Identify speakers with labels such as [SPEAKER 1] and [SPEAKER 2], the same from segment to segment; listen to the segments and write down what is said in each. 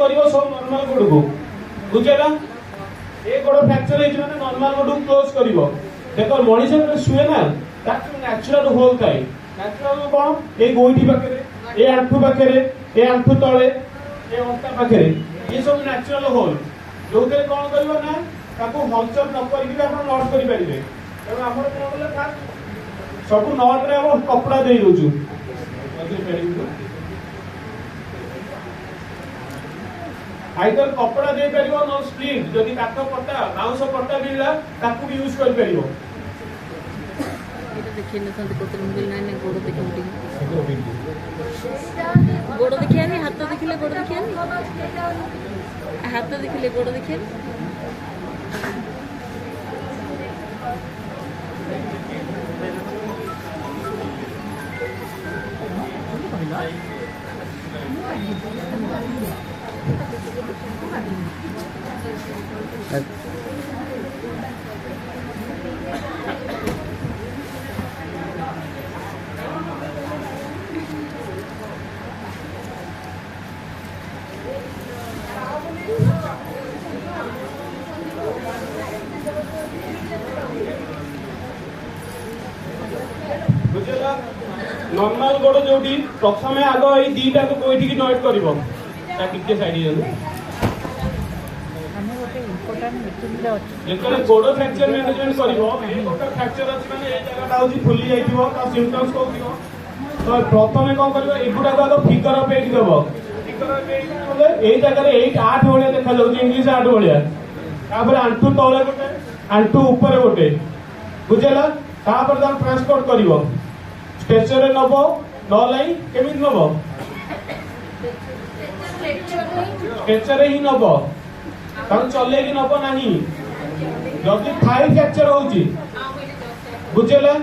[SPEAKER 1] करिवो सब नॉर्मल गोड़ को बुझेला ए गोड़ फ्रैक्चर हे माने नॉर्मल गोड़ को क्लोज करिवो देखो मनीष रे सुए ना दैट नेचुरल होल थाए नेचुरल कोन ए गोइठी पाखरे ए आंठू पाखरे ए आंठू तळे ए अंटा पाखरे ये सब नेचुरल होल जोते कोन करिवो ना ताको हलचल न करिकि भी आपण नॉट करि परिबे त हमर कोन बोले था सब नॉट रे हम कपड़ा देई दोजु आइदर कपड़ा दे परिबो न स्प्लिट जदी काठ पट्टा बाउंस पट्टा मिलला ताकू भी यूज कर परिबो
[SPEAKER 2] এটা দেখে না তাতে কত মুগল নাই না গোড় দেখে উঠি গোড় দেখে আনি হাত দেখিলে গোড় দেখে আনি হাত দেখিলে গোড় দেখে আনি
[SPEAKER 1] नॉर्मल गोड़ जोटी प्रथम आग ये दीटा को कोइठी की नोट करिवो ता टिके साइड जन
[SPEAKER 3] हमें गोटे इंपोर्टेंट मीटिंग रे अछि
[SPEAKER 1] जेतले गोड़ फ्रैक्चर मैनेजमेंट करिवो ए गोड़ फ्रैक्चर अछि माने ए जगह होची फुली जाइतिवो ता सिम्पटम्स को दिवो तो प्रथम कोन करिवो एगुडा को आग फिगर अप एट देबो फिगर अप एट बोले ए जगह रे 8 8 होले देखा जाउची इंग्लिश 8 होलिया तापर आंठू तळे गोटे आंठू ऊपर गोटे बुझेला तापर दान ट्रांसपोर्ट करिवो स्ट्रेचर रे नबो न लाई केमित नबो स्ट्रेचर ही नबो तन चले कि नबो नाही जदी थाई फ्रैक्चर होउची बुझेला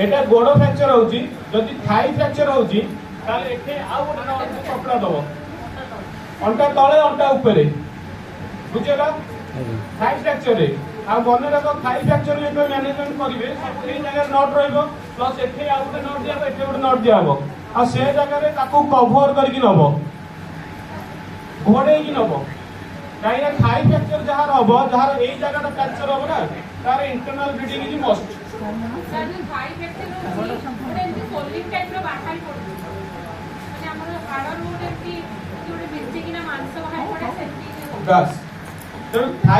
[SPEAKER 1] एटा गोड़ फ्रैक्चर होउची जदी थाई फ्रैक्चर होउची ताले एठे आ गोटे कपड़ा दबो अंटा तळे अंटा ऊपरे बुझेला थाई फ्रैक्चर रे आ बने रको थाई फ्रैक्चर रे मैनेजमेंट करिवे सब ए जगह नॉट रहइबो प्लस एठे आ गोटे नॉट दियाबो एठे गोटे नॉट दियाबो आ से जगह रे ताको कवर करके नबो घोड़े की नबो काइना थाई फ्रैक्चर जहार हबो जहार ए जगह फ्रैक्चर हबो ना तार internal bleeding is must
[SPEAKER 4] sir thigh fracture होते एमती फोल्डिंग टाइप रो बाहर पड़ो माने हमर हाड़ रोड एमती जोडे बिस्ती किना मांस बाहर पड़े सेमती
[SPEAKER 1] बस तो थाई